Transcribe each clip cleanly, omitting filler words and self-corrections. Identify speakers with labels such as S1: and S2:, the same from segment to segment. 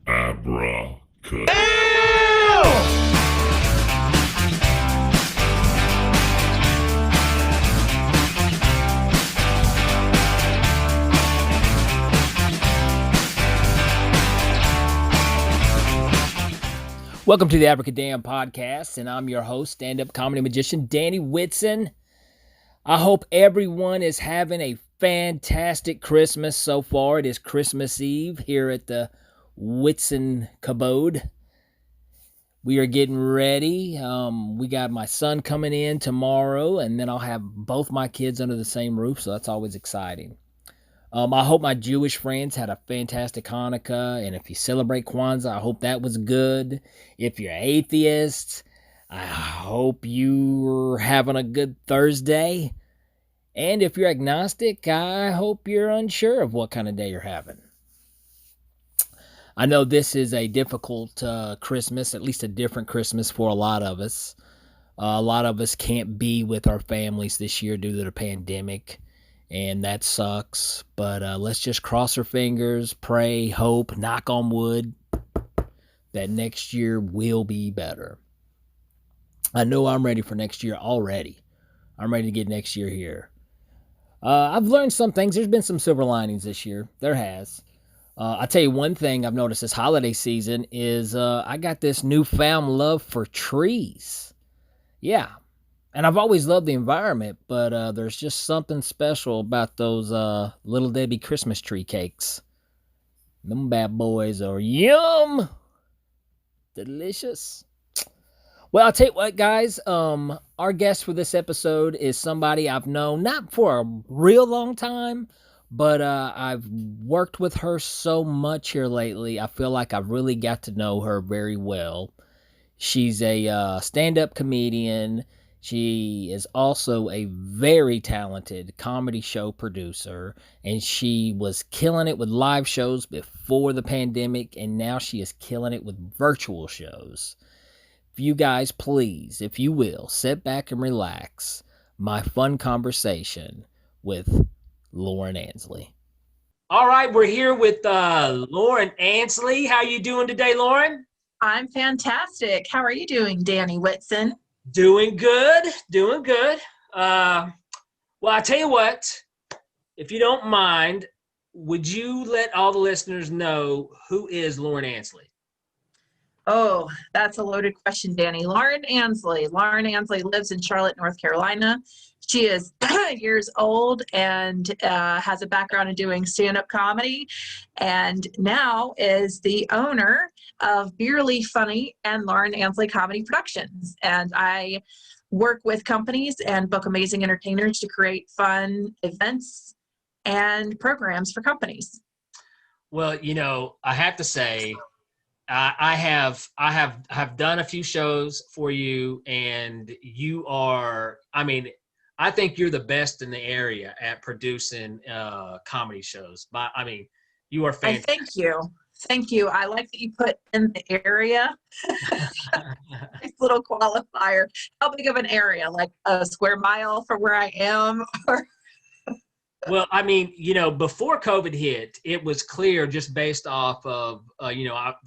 S1: Abracadabra.
S2: Welcome to the Abracadamn podcast, and I'm your host, stand-up comedy magician Danny Whitson. I hope everyone is having a fantastic Christmas so far. It is Christmas Eve here at the Whitson Cabode. We are getting ready. We got my son coming in tomorrow, and then I'll have both my kids under the same roof, so that's always exciting. I hope my Jewish friends had a fantastic Hanukkah, and if you celebrate Kwanzaa, I hope that was good. If you're atheists, I hope you're having a good Thursday. And if you're agnostic, I hope you're unsure of what kind of day you're having. I know this is a difficult Christmas, at least a different Christmas for a lot of us. A lot of us can't be with our families this year due to the pandemic. And that sucks, but let's just cross our fingers, pray, hope, knock on wood that next year will be better. I know I'm ready for next year already. I'm ready to get next year here. I've learned some things. There's been some silver linings this year. There has. I'll tell you one thing I've noticed this holiday season is I got this newfound love for trees. Yeah. And I've always loved the environment, but there's just something special about those Little Debbie Christmas tree cakes. Them bad boys are yum! Delicious. Well, I'll tell you what, guys. Our guest for this episode is somebody I've known, not for a real long time, but I've worked with her so much here lately. I feel like I've really got to know her very well. She's a stand-up comedian. She is also a very talented comedy show producer, and she was killing it with live shows before the pandemic, and now she is killing it with virtual shows. If you guys, please, if you will, sit back and relax. My fun conversation with Lauren Ansley. All right, we're here with Lauren Ansley. How you doing today, Lauren?
S3: I'm fantastic. How are you doing, Danny Whitson?
S2: Doing good, doing good. Well, I tell you what, if you don't mind, would you let all the listeners know who is Lauren Ansley?
S3: Oh, that's a loaded question, Danny. Lauren Ansley. Lauren Ansley lives in Charlotte, North Carolina. She is years old and has a background in doing stand-up comedy, and now is the owner of Beerly Funny and Lauren Ansley Comedy Productions. And I work with companies and book amazing entertainers to create fun events and programs for companies.
S2: Well, you know, I have to say, I have done a few shows for you, and you are, I mean, I think you're the best in the area at producing comedy shows. But I mean, you are fantastic.
S3: Thank you. Thank you. I like that you put in the area. Nice little qualifier. How big of an area? Like a square mile from where I am? Or
S2: Well, I mean, you know, before COVID hit, it was clear just based off of,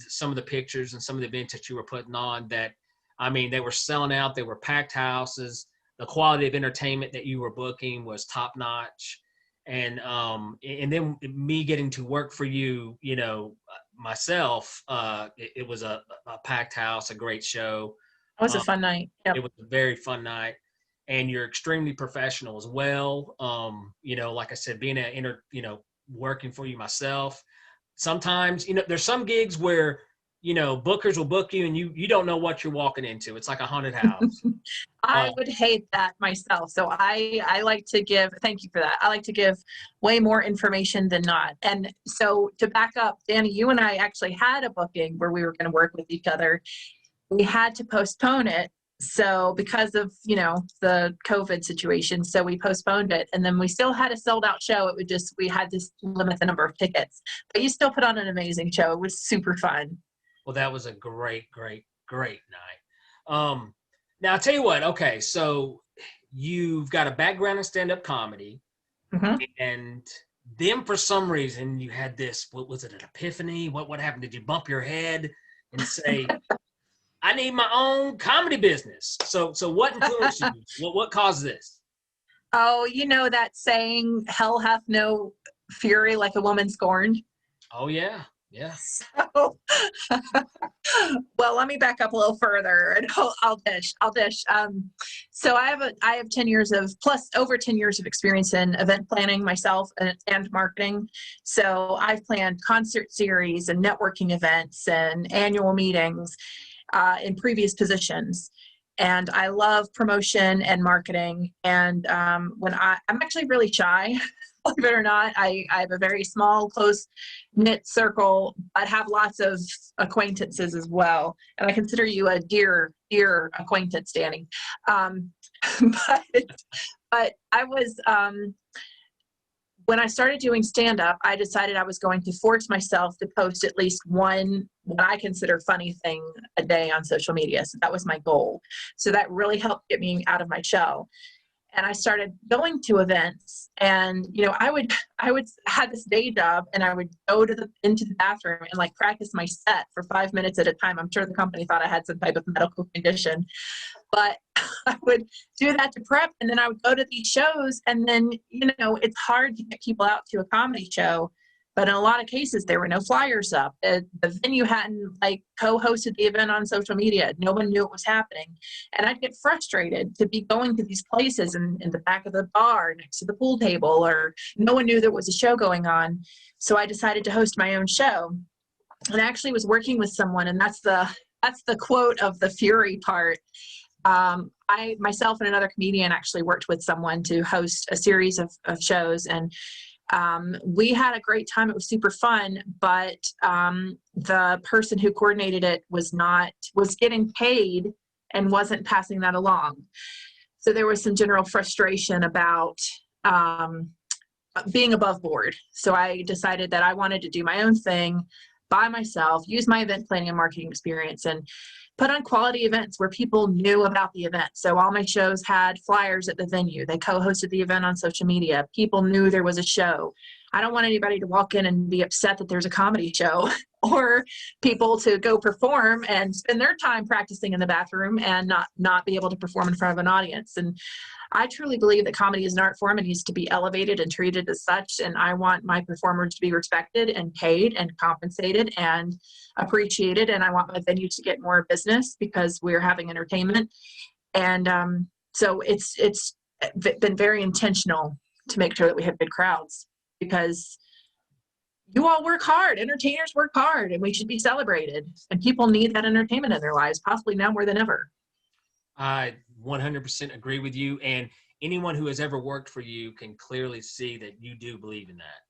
S2: some of the pictures and some of the events that you were putting on that, I mean, they were selling out. They were packed houses. The quality of entertainment that you were booking was top notch. And then me getting to work for you, you know, myself, it was a packed house, a great show.
S3: it was a fun night. Yep.
S2: It was a very fun night. And you're extremely professional as well. You know, like I said, being working for you myself, sometimes, you know, there's some gigs where, you know, bookers will book you and you don't know what you're walking into. It's like a haunted house.
S3: I would hate that myself. So I like to give, thank you for that. I like to give way more information than not. And so to back up, Danny, you and I actually had a booking where we were going to work with each other. We had to postpone it. So because of, you know, the COVID situation, so we postponed it, and then we still had a sold out show. It would just, we had to limit the number of tickets, but you still put on an amazing show. It was super fun.
S2: Well, that was a great night. Now I'll tell you what, okay, so you've got a background in stand-up comedy.
S3: Mhm.
S1: And then for some reason you had this, what was it, an epiphany? What happened? Did you bump your head and say, I need my own comedy business? So what influenced you? What caused this?
S3: Oh, you know that saying, hell hath no fury like a woman scorned?
S1: Oh yeah. Yeah.
S3: So, well, let me back up a little further, and I'll dish. So I have 10 years of plus over 10 years of experience in event planning myself and marketing. So I've planned concert series and networking events and annual meetings in previous positions. And I love promotion and marketing. And I'm actually really shy, believe it or not. I have a very small, close knit circle, but have lots of acquaintances as well. And I consider you a dear acquaintance, Danny. Um, but I was when I started doing stand up, I decided I was going to force myself to post at least one, what I consider funny thing a day on social media. So that was my goal. So that really helped get me out of my shell. And I started going to events, and I would had this day job, and I would go into the bathroom and like practice my set for 5 minutes at a time. I'm sure the company thought I had some type of medical condition, but I would do that to prep, and then I would go to these shows, and then it's hard to get people out to a comedy show, but in a lot of cases there were no flyers up. The venue hadn't like co-hosted the event on social media. No one knew it was happening, and I'd get frustrated to be going to these places in the back of the bar next to the pool table, or no one knew there was a show going on. So I decided to host my own show, and I actually was working with someone, and that's the quote of the fury part. I myself and another comedian actually worked with someone to host a series of shows, and we had a great time. It was super fun, but the person who coordinated it was getting paid and wasn't passing that along. So there was some general frustration about being above board. So I decided that I wanted to do my own thing by myself, use my event planning and marketing experience, and put on quality events where people knew about the event. So all my shows had flyers at the venue. They co-hosted the event on social media. People knew there was a show. I don't want anybody to walk in and be upset that there's a comedy show, or people to go perform and spend their time practicing in the bathroom and not be able to perform in front of an audience. And I truly believe that comedy is an art form and needs to be elevated and treated as such. And I want my performers to be respected and paid and compensated and appreciated. And I want my venue to get more business because we're having entertainment. And so it's been very intentional to make sure that we have good crowds, because you all work hard. Entertainers work hard, and we should be celebrated. And people need that entertainment in their lives, possibly now more than ever.
S1: I 100% agree with you. And anyone who has ever worked for you can clearly see that you do believe in that.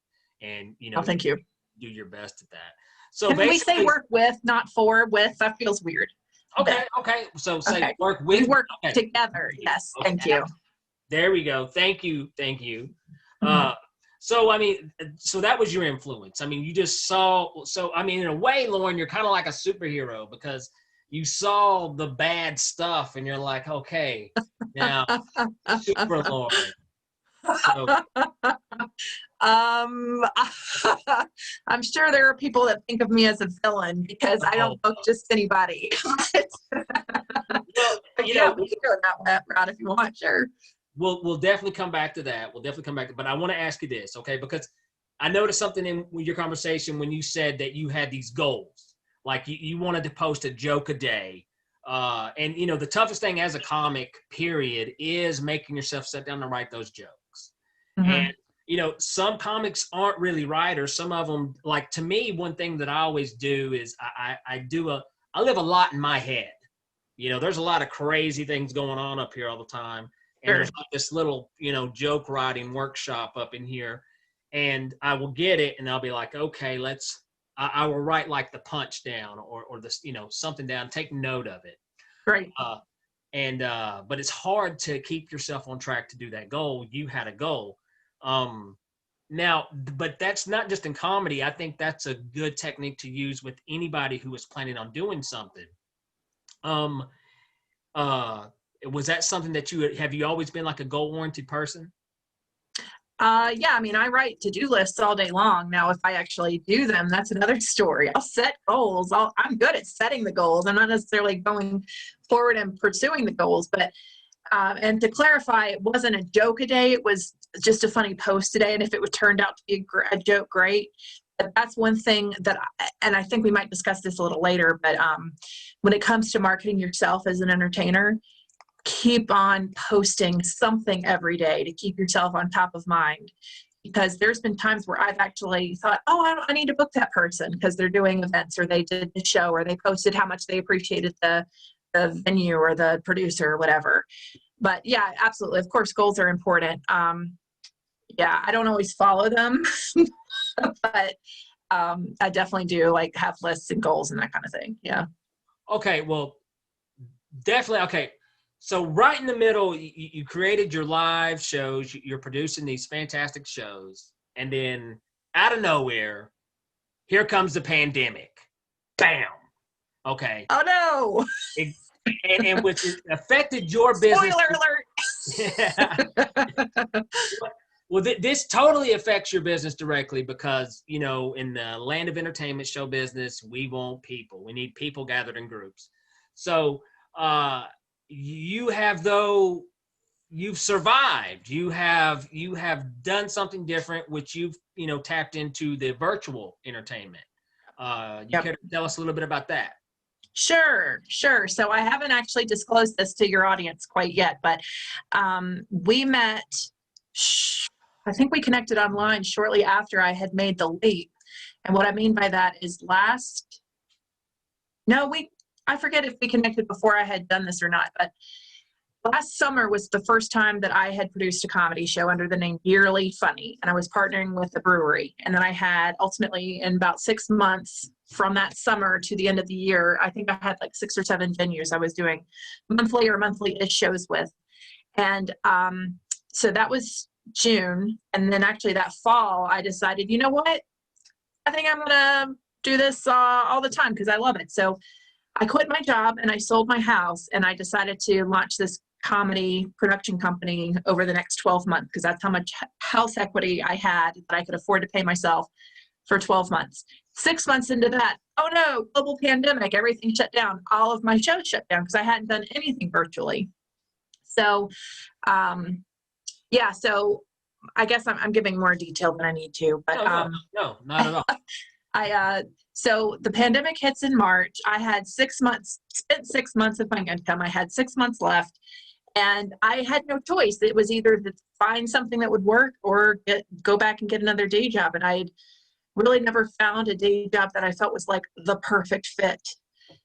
S1: And,
S3: Oh, thank you.
S1: Do your best at that. So
S3: Can we
S1: basically,
S3: say work with, not for? With, that feels weird.
S1: Okay. So say
S3: Okay.
S1: work with.
S3: We work
S1: okay.
S3: together. Yes.
S1: Okay.
S3: Thank you.
S1: There we go. Thank you.
S3: Mm-hmm.
S1: So, I mean, so that was your influence. I mean, you just saw, so, I mean, in a way, Lauren, you're kind of like a superhero because you saw the bad stuff and you're like, okay, now, super Lauren. So,
S3: I'm sure there are people that think of me as a villain because I don't book just anybody.
S1: Well,
S3: yeah, we can go that route if you want, sure.
S1: We'll definitely come back to that. But I want to ask you this, okay? Because I noticed something in your conversation when you said that you had these goals, like you wanted to post a joke a day. And the toughest thing as a comic, period, is making yourself sit down and write those jokes. Mm-hmm. And some comics aren't really writers. Some of them, like to me, one thing that I always do is I live a lot in my head. There's a lot of crazy things going on up here all the time. And there's like this little, joke writing workshop up in here. And I will get it and I'll be like, okay, I will write like the punch down or this, something down, take note of it.
S3: Right.
S1: But it's hard to keep yourself on track to do that goal. You had a goal. Now, but that's not just in comedy. I think that's a good technique to use with anybody who is planning on doing something. Was that something that have you always been like a goal-oriented person?
S3: Yeah, I mean, I write to-do lists all day long. Now, if I actually do them, that's another story. I'll set goals. I'm good at setting the goals. I'm not necessarily going forward and pursuing the goals, but and to clarify, it wasn't a joke a day. It was just a funny post today. And if it would turned out to be a joke, great. But that's one thing that, and I think we might discuss this a little later, but when it comes to marketing yourself as an entertainer, keep on posting something every day to keep yourself on top of mind. Because there's been times where I've actually thought, oh, I need to book that person because they're doing events or they did the show or they posted how much they appreciated the venue or the producer or whatever. But yeah, absolutely. Of course, goals are important. Yeah, I don't always follow them, but I definitely do like have lists and goals and that kind of thing. Yeah.
S1: Okay. Well, definitely. Okay. So right in the middle, you created your live shows. You're producing these fantastic shows. And then out of nowhere, here comes the pandemic. Bam. Okay.
S3: Oh, no.
S1: And which affected your business.
S3: Spoiler alert.
S1: Well, this totally affects your business directly because, you know, in the land of entertainment show business, we want people. We need people gathered in groups. So you've survived. You have done something different, which you've, you know, tapped into the virtual entertainment. You care to tell us a little bit about that?
S3: Sure. So I haven't actually disclosed this to your audience quite yet, but we met, I think we connected online shortly after I had made the leap. And what I mean by that is I forget if we connected before I had done this or not, but last summer was the first time that I had produced a comedy show under the name Yearly Funny, and I was partnering with the brewery. And then I had ultimately in about 6 months from that summer to the end of the year, I think I had like 6 or 7 venues I was doing monthly-ish shows with. And so that was June. And then actually that fall, I decided, you know what? I think I'm going to do this all the time because I love it. So I quit my job and I sold my house and I decided to launch this comedy production company over the next 12 months because that's how much house equity I had that I could afford to pay myself for 12 months. 6 months into that, oh no, global pandemic, everything shut down. All of my shows shut down because I hadn't done anything virtually. So, so I guess I'm giving more detail than I need to, but
S1: no, not at all.
S3: So the pandemic hits in March. I had spent 6 months of my income. I had 6 months left and I had no choice. It was either to find something that would work or go back and get another day job. And I'd really never found a day job that I felt was like the perfect fit.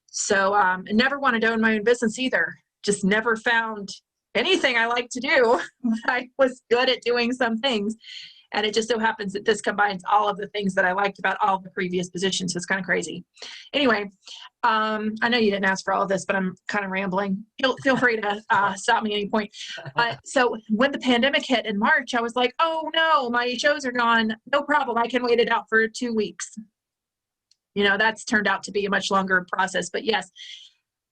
S3: So I never wanted to own my own business either. Just never found anything I like to do. I was good at doing some things. And it just so happens that this combines all of the things that I liked about all the previous positions. So it's kind of crazy. Anyway, I know you didn't ask for all of this, but I'm kind of rambling. Feel free to stop me at any point. So when the pandemic hit in March, I was like, oh no, my shows are gone. No problem. I can wait it out for 2 weeks. You know, that's turned out to be a much longer process. But yes,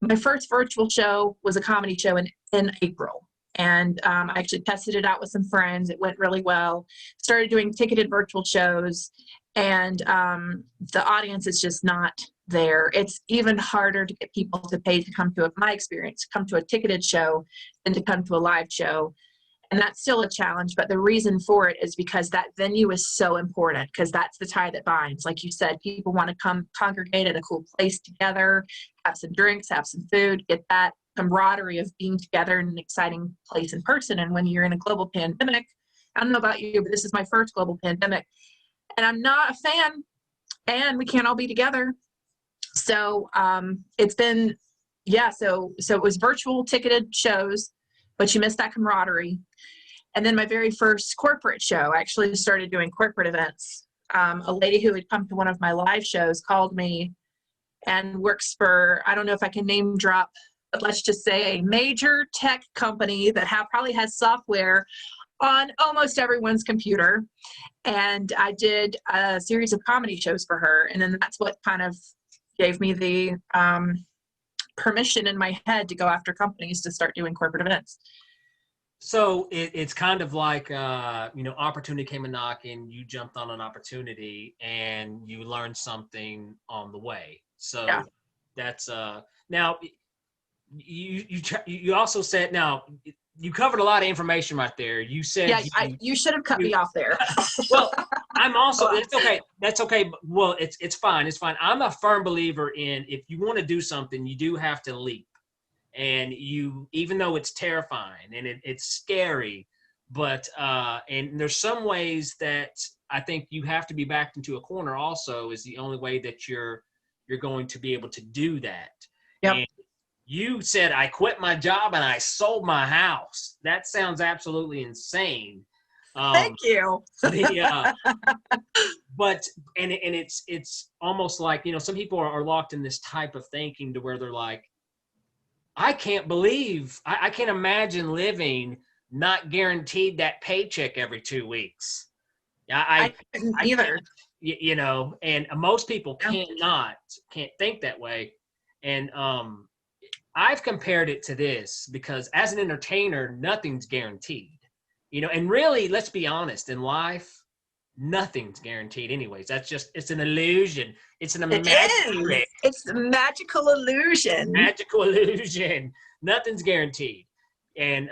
S3: my first virtual show was a comedy show in April. And I actually tested it out with some friends. It went really well. Started doing ticketed virtual shows. And the audience is just not there. It's even harder to get people to pay to come to my experience, come to a ticketed show than to come to a live show. And that's still a challenge. But the reason for it is because that venue is so important because that's the tie that binds. Like you said, people want to come congregate at a cool place together, have some drinks, have some food, get that camaraderie of being together in an exciting place in person. And when you're in a global pandemic, I don't know about you, but this is my first global pandemic and I'm not a fan and we can't all be together. So it's been, so it was virtual ticketed shows, but you missed that camaraderie. And then my very first corporate show, I actually started doing corporate events. A lady who had come to one of my live shows called me and works for, I don't know if I can name drop, but let's just say a major tech company that probably has software on almost everyone's computer. And I did a series of comedy shows for her. And then that's what kind of gave me the permission in my head to go after companies to start doing corporate events.
S1: So it's kind of like, opportunity came a knocking, you jumped on an opportunity and you learned something on the way.
S3: Yeah.
S1: So that's, now you also said, now you covered a lot of information right there. You said,
S3: Yeah, you should have cut me off there.
S1: well, I'm also, it's okay. That's okay. Well, it's fine. It's fine. I'm a firm believer in, if you want to do something, you do have to leap. And even though it's terrifying and it's scary, but and there's some ways that I think you have to be backed into a corner also, is the only way that you're going to be able to do that.
S3: Yep.
S1: And you said, I quit my job and I sold my house. That sounds absolutely insane.
S3: Thank you.
S1: But it's almost like, some people are locked in this type of thinking to where they're like, I can't believe, I can't imagine living not guaranteed that paycheck every 2 weeks.
S3: I couldn't either.
S1: And most people can't think that way. And I've compared it to this because as an entertainer, nothing's guaranteed. And really, let's be honest, in life, nothing's guaranteed anyways. It's an illusion. It's an imaginary.
S3: It's a magical illusion.
S1: Magical illusion. Nothing's guaranteed. And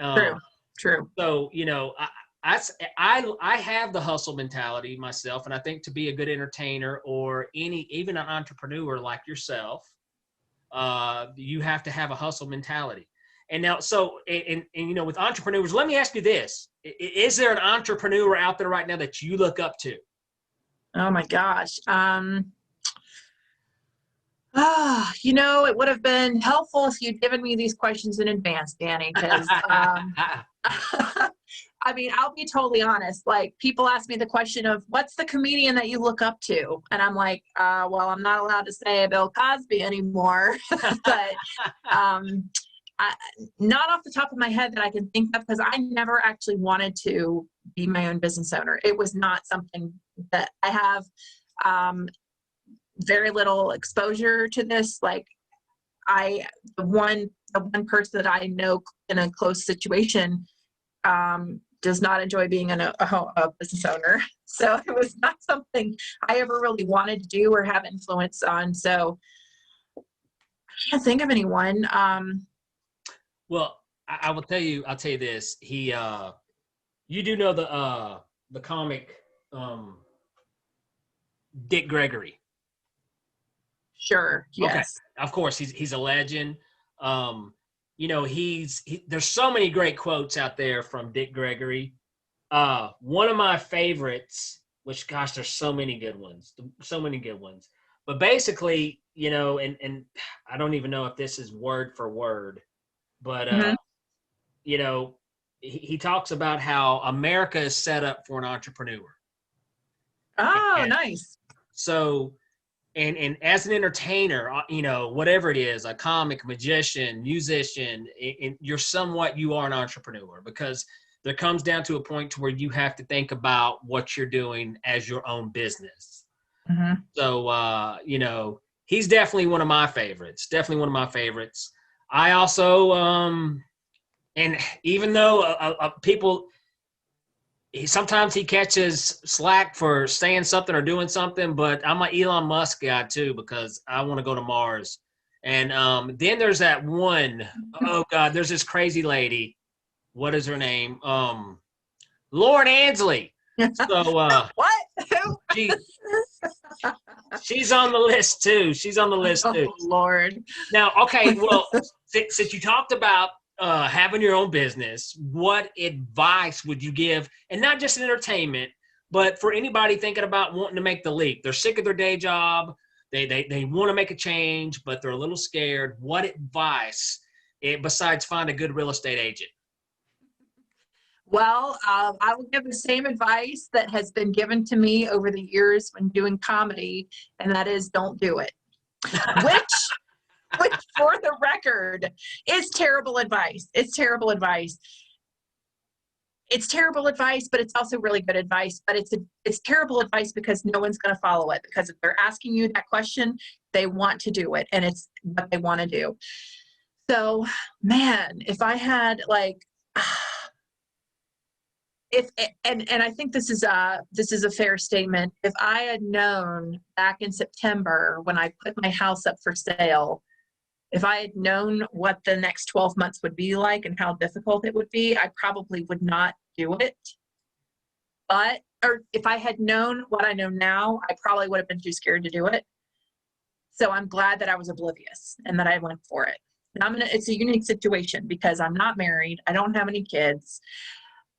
S3: true.
S1: So, I have the hustle mentality myself, and I think to be a good entertainer or even an entrepreneur like yourself, you have to have a hustle mentality. And now, so, and with entrepreneurs, let me ask you this. Is there an entrepreneur out there right now that you look up to?
S3: Oh my gosh. It would have been helpful if you'd given me these questions in advance, Danny, because, I'll be totally honest. Like, people ask me the question of, what's the comedian that you look up to? And I'm like, well, I'm not allowed to say Bill Cosby anymore, but, not off the top of my head that I can think of, because I never actually wanted to be my own business owner. It was not something that I have very little exposure to this. Like, the one person that I know in a close situation does not enjoy being a business owner. So it was not something I ever really wanted to do or have influence on. So I can't think of anyone.
S1: Well, I'll tell you this. You do know the comic, Dick Gregory.
S3: Sure. Yes.
S1: Okay. Of course, he's a legend. There's so many great quotes out there from Dick Gregory. One of my favorites, which, gosh, there's so many good ones. But basically, and I don't even know if this is word for word, but he talks about how America is set up for an entrepreneur.
S3: Oh, nice.
S1: So, and as an entertainer, whatever it is, a comic, magician, musician, you are an entrepreneur, because there comes down to a point to where you have to think about what you're doing as your own business.
S3: Mm-hmm.
S1: So, he's definitely one of my favorites. I also, and even though sometimes he catches slack for saying something or doing something, but I'm an Elon Musk guy too, because I want to go to Mars. And then there's that one, oh God, there's this crazy lady. What is her name? Lauren Ansley. So
S3: what?
S1: She's on the list too.
S3: Oh, Lord.
S1: Now, okay, well, since you talked about having your own business, what advice would you give, and not just in entertainment, but for anybody thinking about wanting to make the leap? They're sick of their day job. They want to make a change, but they're a little scared. What advice, besides find a good real estate agent?
S3: Well, I will give the same advice that has been given to me over the years when doing comedy, and that is, don't do it. Which, for the record, is terrible advice. It's terrible advice. But it's also really good advice. But it's terrible advice because no one's going to follow it. Because if they're asking you that question, they want to do it, and it's what they want to do. So, man, if I had if and I think this is a fair statement. If I had known back in September when I put my house up for sale, if I had known what the next 12 months would be like and how difficult it would be, I probably would not do it. Or if I had known what I know now, I probably would have been too scared to do it. So I'm glad that I was oblivious and that I went for it. And it's a unique situation because I'm not married. I don't have any kids.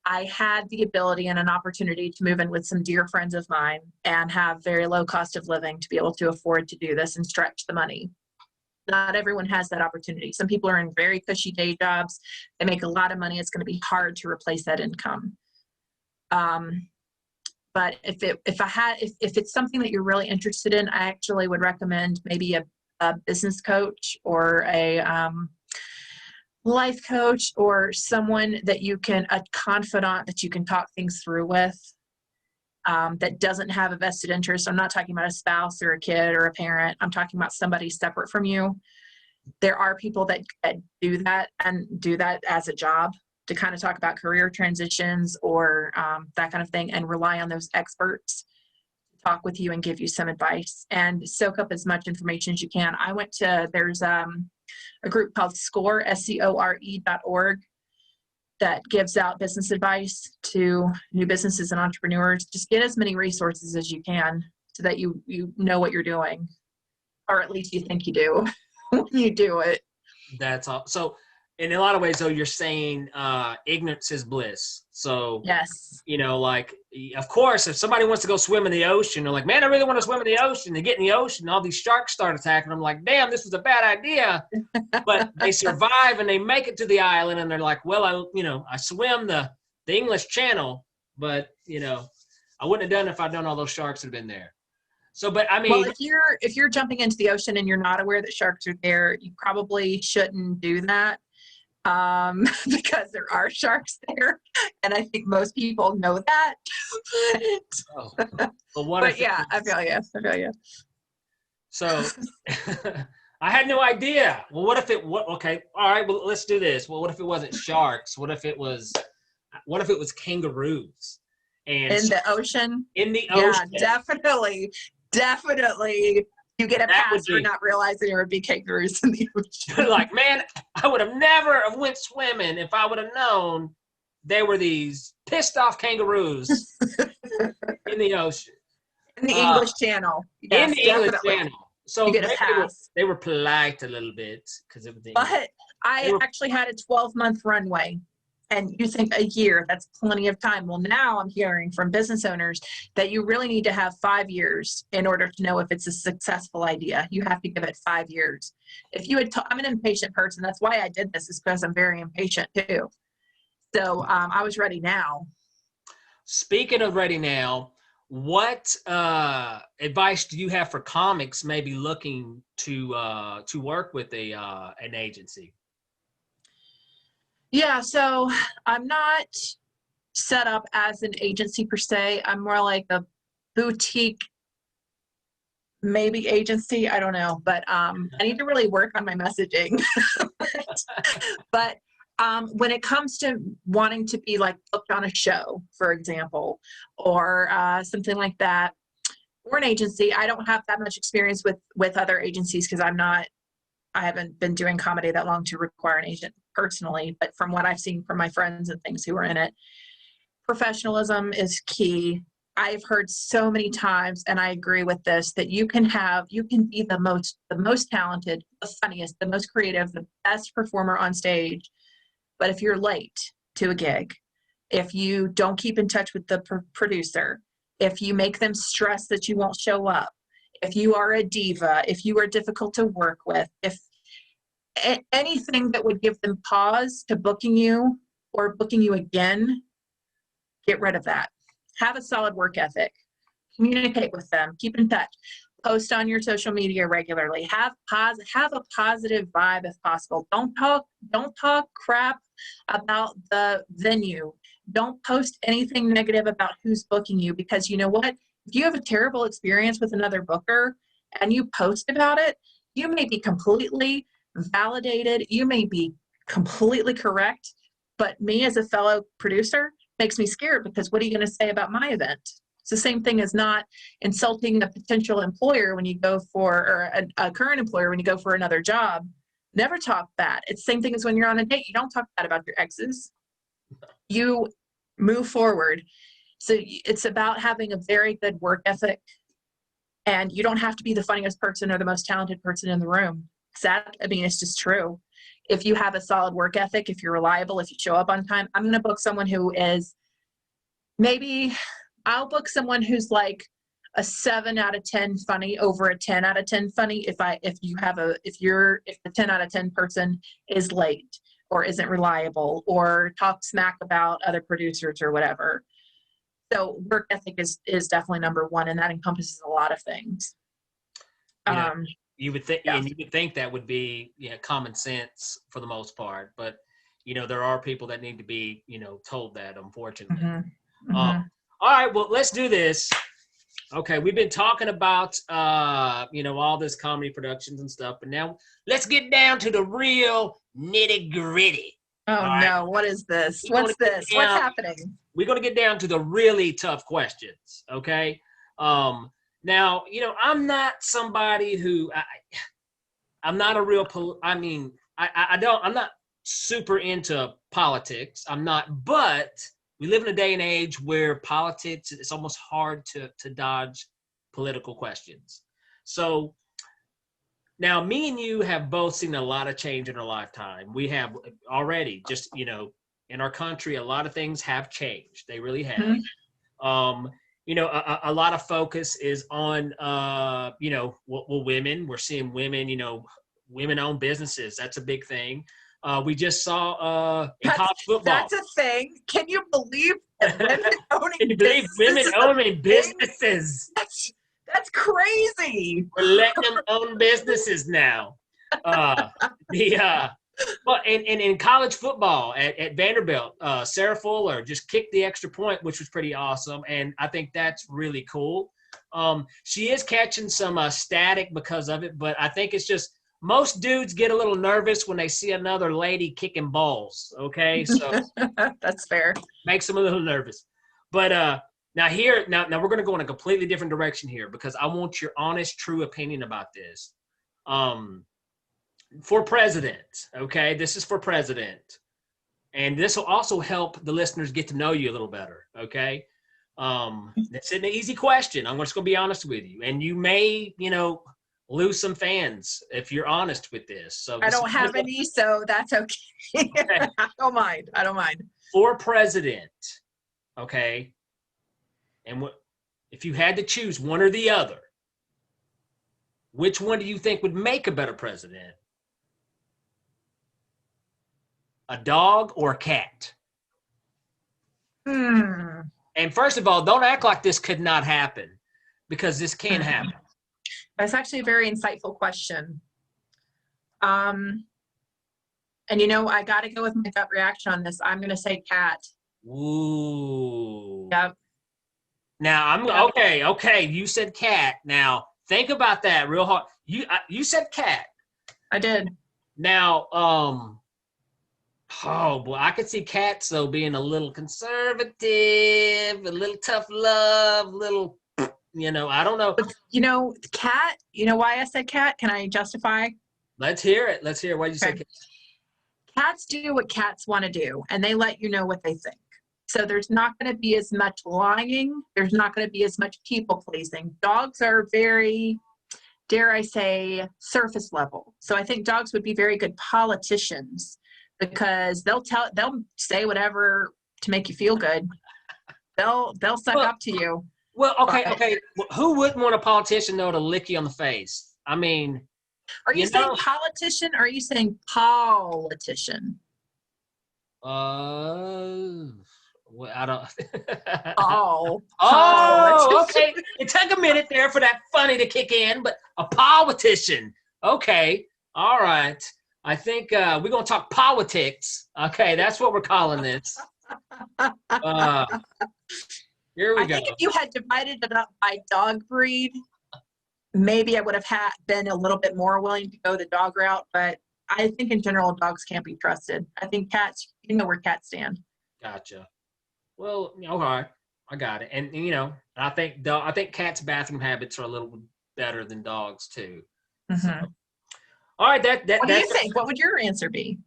S3: I had the ability and an opportunity to move in with some dear friends of mine and have very low cost of living to be able to afford to do this and stretch the money. Not everyone has that opportunity. Some people are in very cushy day jobs. They make a lot of money. It's going to be hard to replace that income. But if it's something that you're really interested in, I actually would recommend maybe a business coach or a life coach or someone a confidant that you can talk things through with, that doesn't have a vested interest. I'm not talking about a spouse or a kid or a parent. I'm talking about somebody separate from you. There are people that do that and do that as a job to kind of talk about career transitions or that kind of thing, and rely on those experts to talk with you and give you some advice and soak up as much information as you can. There's a group called Score, SCORE.org, that gives out business advice to new businesses and entrepreneurs. Just get as many resources as you can so that you know what you're doing, or at least you think you do when you do it.
S1: That's all. So in a lot of ways, though, you're saying ignorance is bliss. So,
S3: yes,
S1: like, of course, if somebody wants to go swim in the ocean, they're like, man, I really want to swim in the ocean. They get in the ocean, and all these sharks start attacking them. Like, damn, this was a bad idea. But they survive and they make it to the island, and they're like, well, I swim the English Channel, but I wouldn't have done it if I'd done all those sharks that have been there. So, but I mean,
S3: well, if you're jumping into the ocean and you're not aware that sharks are there, you probably shouldn't do that. Because there are sharks there, and I think most people know that. But yeah, I feel you.
S1: So I had no idea. Well, what if okay, all right, well, let's do this. Well, what if it wasn't sharks? What if it was kangaroos? And
S3: in the ocean?
S1: In the ocean.
S3: Yeah, definitely. You get a pass for not realizing there would be kangaroos in the ocean.
S1: Like, man, I would have never went swimming if I would have known there were these pissed off kangaroos in the ocean.
S3: In the English Channel. Yes,
S1: in the English Channel. So
S3: you get a pass.
S1: They were polite a little bit because everything.
S3: But I actually had a 12-month runway. And you think a year, that's plenty of time. Well, now I'm hearing from business owners that you really need to have 5 years in order to know if it's a successful idea. You have to give it 5 years. If you had, I'm an impatient person. That's why I did this, is because I'm very impatient too. So I was ready now.
S1: Speaking of ready now, what advice do you have for comics maybe looking to work with an agency?
S3: Yeah, so I'm not set up as an agency per se. I'm more like a boutique, maybe agency. I don't know, but I need to really work on my messaging. But when it comes to wanting to be like booked on a show, for example, or something like that, or an agency, I don't have that much experience with other agencies because I haven't been doing comedy that long to require an agent personally, but from what I've seen from my friends and things who are in it, professionalism is key. I've heard so many times, and I agree with this, that you can be the most talented, the funniest, the most creative, the best performer on stage. But if you're late to a gig, if you don't keep in touch with the producer, if you make them stress that you won't show up, if you are a diva, if you are difficult to work with, if anything that would give them pause to booking you or booking you again, get rid of that. Have a solid work ethic. Communicate with them. Keep in touch. Post on your social media regularly. Have a positive vibe if possible. Don't talk crap about the venue. Don't post anything negative about who's booking you, because you know what? If you have a terrible experience with another booker and you post about it, you may be completely validated. You may be completely correct. But me as a fellow producer, makes me scared because what are you going to say about my event? It's the same thing as not insulting a potential employer when you go for, or a current employer when you go for another job. Never talk bad. It's the same thing as when you're on a date. You don't talk bad about your exes. You move forward. So it's about having a very good work ethic. And you don't have to be the funniest person or the most talented person in the room. It's just true. If you have a solid work ethic, if you're reliable, if you show up on time, I'm going to book someone who is, maybe I'll book someone who's like a 7 out of 10 funny over a 10 out of 10 funny. If the 10 out of 10 person is late or isn't reliable or talks smack about other producers or whatever. So work ethic is definitely number one, and that encompasses a lot of things.
S1: You would think, and you would think that would be common sense for the most part, but there are people that need to be told that, unfortunately.
S3: Mm-hmm.
S1: All right, well, let's do this. Okay, we've been talking about all this comedy productions and stuff, but now let's get down to the real nitty gritty.
S3: Oh no, what is this? What's this? What's happening?
S1: We're going to get down to the really tough questions, okay? Now, I'm not somebody who, I'm not a real, I'm not super into politics. I'm not, but we live in a day and age where politics, it's almost hard to dodge political questions. So now me and you have both seen a lot of change in our lifetime. We have already just, in our country, a lot of things have changed. They really have. Mm-hmm. A lot of focus is on, women. We're seeing women, women-owned businesses. That's a big thing. We just saw in college football.
S3: That's a thing. Can you believe that
S1: women owning businesses?
S3: That's crazy.
S1: We're letting them own businesses now. Well, and in college football at Vanderbilt, Sarah Fuller just kicked the extra point, which was pretty awesome, and I think that's really cool. She is catching some static because of it, but I think it's just most dudes get a little nervous when they see another lady kicking balls. Okay, so
S3: that's fair.
S1: Makes them a little nervous. But now we're going to go in a completely different direction here because I want your honest, true opinion about this. For president, okay? This is for president. And this will also help the listeners get to know you a little better, okay? It's an easy question. I'm just going to be honest with you. And you may, lose some fans if you're honest with this. So
S3: I don't have any, so that's okay. Okay. I don't mind.
S1: For president, okay? And if you had to choose one or the other, which one do you think would make a better president? A dog or a cat? And first of all, don't act like this could not happen, because this can happen.
S3: That's actually a very insightful question. And I got to go with my gut reaction on this. I'm going to say cat.
S1: Ooh.
S3: Yep.
S1: Now okay. You said cat. Now think about that real hard. You said cat.
S3: I did.
S1: Now, oh boy, I could see cats though being a little conservative, a little tough love, little, I don't know.
S3: But, cat. Why I said cat? Can I justify?
S1: Let's hear it. Why did you say cat?
S3: Cats do what cats want to do, and they let you know what they think. So there's not going to be as much lying. There's not going to be as much people pleasing. Dogs are very, dare I say, surface level. So I think dogs would be very good politicians because they'll say whatever to make you feel good. They'll suck up to you.
S1: Well, okay. Who wouldn't want a politician though to lick you on the face? I mean,
S3: are you saying politician or are you saying politician?
S1: Well, I don't. Okay. It took a minute there for that funny to kick in, but a politician. Okay. All right. I think we're going to talk politics. Okay. That's what we're calling this. Here we go.
S3: I think if you had divided it up by dog breed, maybe I would have been a little bit more willing to go the dog route, but I think in general, dogs can't be trusted. I think cats, where cats stand.
S1: Gotcha. Well, okay, I got it. And you know, I think cats' bathroom habits are a little better than dogs too. So,
S3: Mm-hmm.
S1: all right,
S3: What do you think? What would your answer be?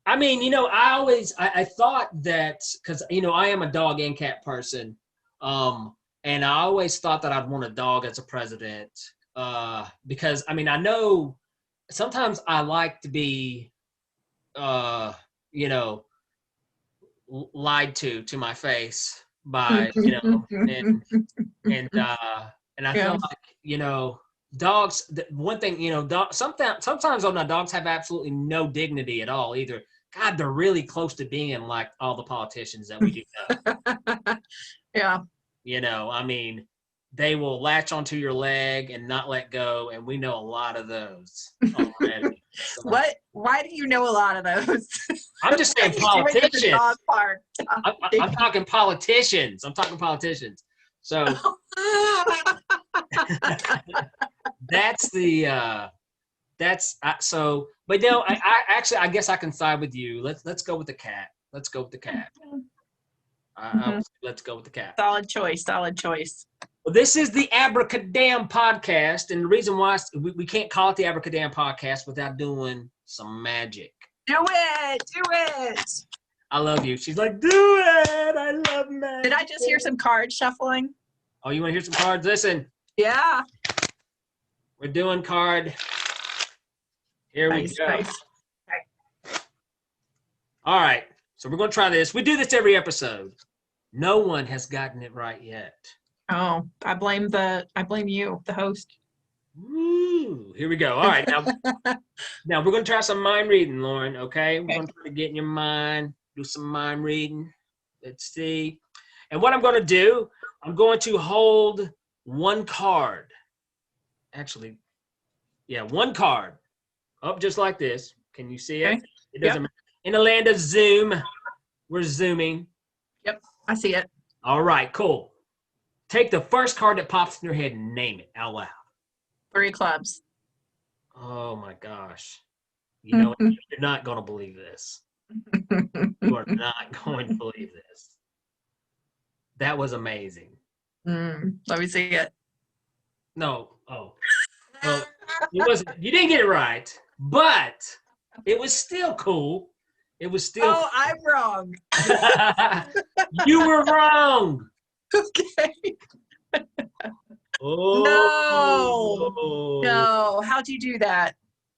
S1: I mean, you know, I thought that because you know I am a dog and cat person, and I always thought that I'd want a dog as a president, because I mean I know sometimes I like to be, you know, lied to my face by you know and I feel
S3: Yeah.
S1: like you know dogs. One thing you know, sometimes on dogs have absolutely no dignity at all either. God, they're really close to being like all the politicians that we do know.
S3: Yeah.
S1: You know, I mean, they will latch onto your leg and not let go, and we know a lot of those already. So,
S3: Why do you know a lot of those?
S1: I'm just saying
S3: You went to the dog
S1: politicians.
S3: park.
S1: I'm talking politicians. I'm talking politicians. So that's the so. But no, I actually I guess I can side with you. Let's go with the cat. Let's go with the cat. Let's go with the cat.
S3: Solid choice. Solid choice.
S1: Well, this is the Abracadamn podcast, and the reason why we can't call it the Abracadamn podcast without doing some magic.
S3: Do it. Do it.
S1: I love you. She's like, do it. I love magic.
S3: Did I just hear some card shuffling?
S1: Oh, you want to hear some cards? Listen.
S3: Yeah.
S1: We're doing card. Here we go.
S3: Nice. Okay.
S1: All right. So we're going to try this. We do this every episode. No one has gotten it right yet.
S3: Oh, I blame you, the host.
S1: Woo. Here we go. All right. Now we're going to try some mind reading, Lauren. Okay. We're going to try to get in your mind, do some mind reading. Let's see. And what I'm going to do, I'm going to hold one card. Actually, yeah, one card. Up just like this. Can you see it?
S3: Okay.
S1: It doesn't matter. In the land of Zoom, we're zooming.
S3: Yep, I see it.
S1: All right, cool. Take the first card that pops in your head and name it out loud.
S3: 3 clubs.
S1: Oh my gosh. You know, you're not going to believe this. You are not going to believe this. That was amazing.
S3: Let me see it.
S1: No. Oh. Well, it wasn't. You didn't get it right, but it was still cool. It was still.
S3: Oh, I'm wrong.
S1: You were wrong.
S3: Okay.
S1: Oh.
S3: No. How'd you do that?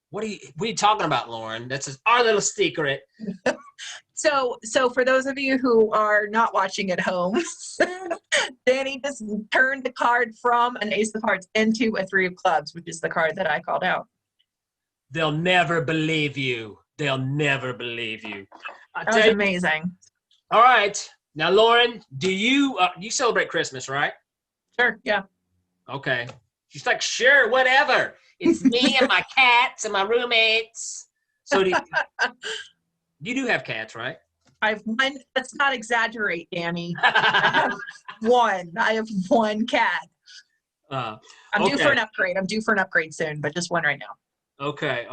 S1: What are you talking about, Lauren? That's our little secret.
S3: So for those of you who are not watching at home, Danny just turned the card from an ace of hearts into a 3 of clubs, which is the card that I called out.
S1: They'll never believe you. They'll never believe you.
S3: That was amazing.
S1: All right. Now, Lauren, do you celebrate Christmas, right?
S3: Sure. Yeah.
S1: Okay. She's like, sure, whatever. It's me and my cats and my roommates. So you do have cats, right?
S3: I have one. Let's not exaggerate, Danny. I have one. I have one cat. I'm due for an upgrade. I'm due for an upgrade soon, but just one right now.
S1: Okay.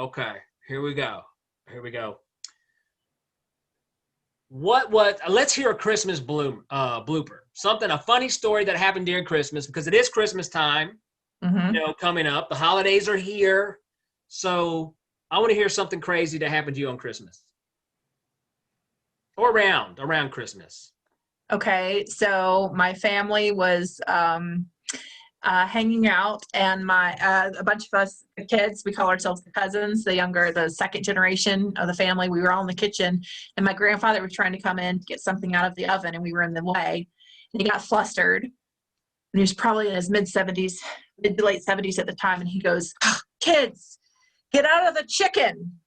S1: Here we go. Let's hear a Christmas blooper. A funny story that happened during Christmas, because it is Christmas time, you know, coming up. The holidays are here. So I want to hear something crazy that happened to you on Christmas. Or around Christmas.
S3: Okay, so my family was hanging out, and a bunch of us, the kids, we call ourselves the cousins, the second generation of the family. We were all in the kitchen, and my grandfather was trying to come in to get something out of the oven, and we were in the way. And he got flustered, and he was probably in his mid to late 70s at the time, and he goes, "Kids, get out of the chicken."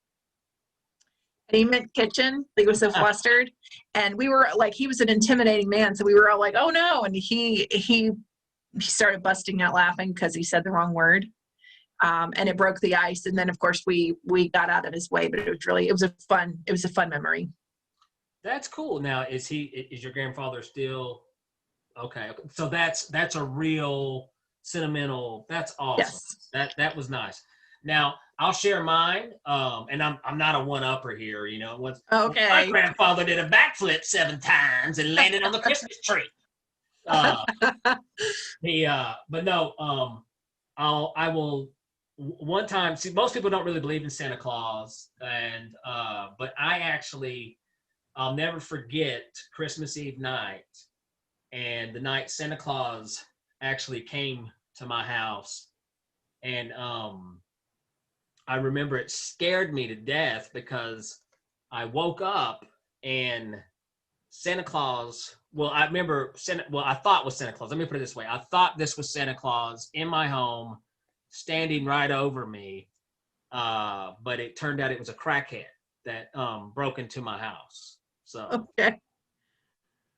S3: And he meant kitchen. He was so flustered, and we were like, he was an intimidating man, so we were all like, "Oh no!" And he started busting out laughing because he said the wrong word, and it broke the ice. And then, of course, we got out of his way. But it was a fun memory. That's
S1: cool. Now, is your grandfather still okay? So that's a real sentimental. That's awesome.
S3: Yes.
S1: That was nice. Now, I'll share mine. And I'm not a one-upper here, you know.
S3: Okay.
S1: My grandfather did a backflip 7 times and landed on the Christmas tree. But no, I will. One time, see, most people don't really believe in Santa Claus, and but I'll never forget Christmas Eve night, and the night Santa Claus actually came to my house, and I remember it scared me to death because I woke up and Santa Claus. Well, I remember I thought it was Santa Claus. Let me put it this way: I thought this was Santa Claus in my home, standing right over me, but it turned out it was a crackhead that broke into my house. So,
S3: okay.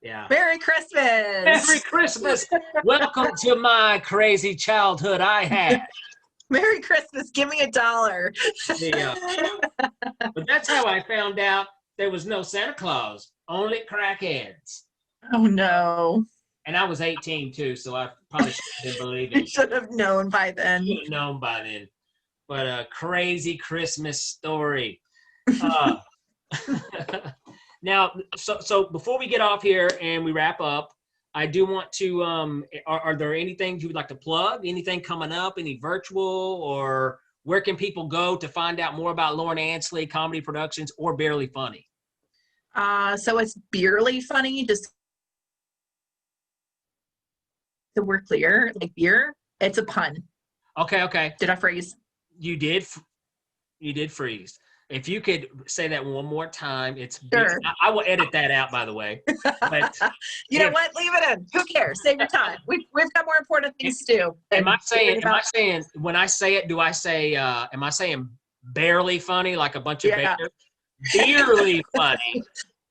S1: Yeah.
S3: Merry Christmas.
S1: Merry Christmas. Welcome to my crazy childhood I had.
S3: Merry Christmas. Give me $1.
S1: But that's how I found out there was no Santa Claus, only crackheads.
S3: Oh, no.
S1: And I was 18 too, so I probably didn't believe it.
S3: You should have known by then.
S1: Should have known by then. But a crazy Christmas story. Now, so before we get off here and we wrap up, I do want to, are there anything you would like to plug? Anything coming up, any virtual, or where can people go to find out more about Lauren Ansley Comedy Productions or Barely Funny?
S3: So it's Barely Funny, just so we're clear, like beer, it's a pun.
S1: Okay.
S3: Did I freeze?
S1: You did freeze. If you could say that one more time, it's
S3: sure.
S1: I will edit that out, by the way. But
S3: you know what? Leave it in. Who cares? Save your time. We've got more important things to do.
S1: Am I saying when I say it, am I saying barely funny, like a bunch of bears? Barely funny.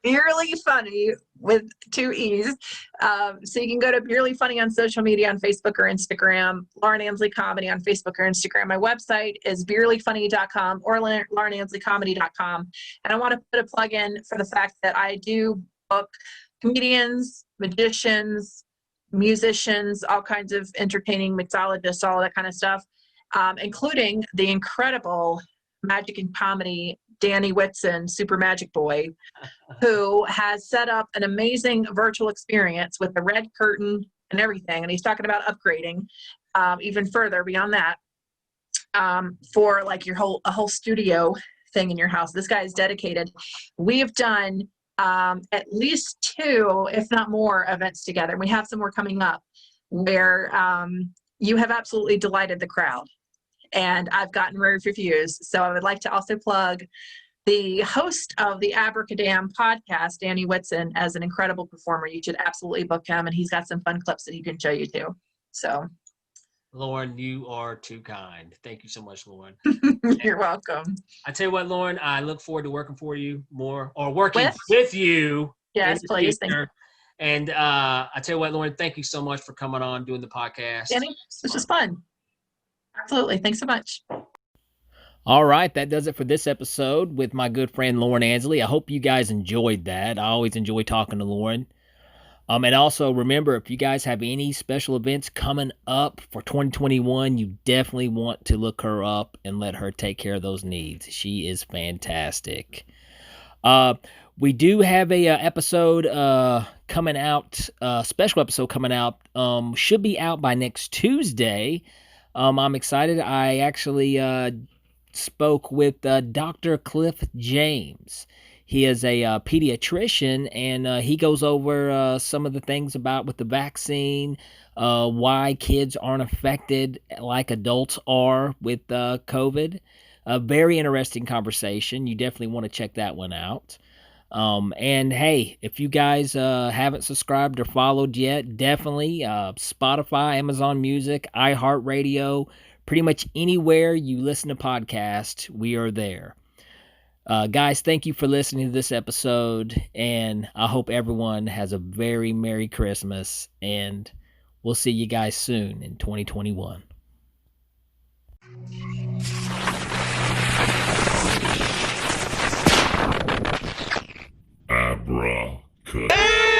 S3: Barely Funny with 2 E's. So you can go to Barely Funny on social media on Facebook or Instagram, Lauren Ansley Comedy on Facebook or Instagram. My website is barelyfunny.com or laurenansleycomedy.com. And I want to put a plug in for the fact that I do book comedians, magicians, musicians, all kinds of entertaining mixologists, all that kind of stuff, including the incredible magic and comedy Danny Whitson, Super Magic Boy, who has set up an amazing virtual experience with the red curtain and everything. And he's talking about upgrading even further beyond that for like a whole studio thing in your house. This guy is dedicated. We have done at least 2, if not more, events together. We have some more coming up where you have absolutely delighted the crowd. And I've gotten rave reviews. So I would like to also plug the host of the Abracadamn podcast, Danny Whitson, as an incredible performer. You should absolutely book him, and he's got some fun clips that he can show you too. So,
S1: Lauren, you are too kind. Thank you so much, Lauren.
S3: You're welcome.
S1: I tell you what, Lauren, I look forward to working for you more, or working with you.
S3: Yes, please. Thank you.
S1: And I tell you what, Lauren, thank you so much for coming on, doing the podcast.
S3: Danny, this was fun. Absolutely. Thanks so much.
S2: All right, that does it for this episode with my good friend Lauren Ansley. I hope you guys enjoyed that. I always enjoy talking to Lauren. And also remember, if you guys have any special events coming up for 2021, you definitely want to look her up and let her take care of those needs. She is fantastic. We do have a episode coming out, special episode coming out. Should be out by next Tuesday. I'm excited. I actually spoke with Dr. Cliff James. He is a pediatrician, and he goes over some of the things about with the vaccine, why kids aren't affected like adults are with COVID. A very interesting conversation. You definitely want to check that one out. And hey, if you guys haven't subscribed or followed yet, definitely Spotify, Amazon Music, iHeartRadio, pretty much anywhere you listen to podcasts, we are there. Guys, thank you for listening to this episode, and I hope everyone has a very Merry Christmas, and we'll see you guys soon in 2021. Abracadabra.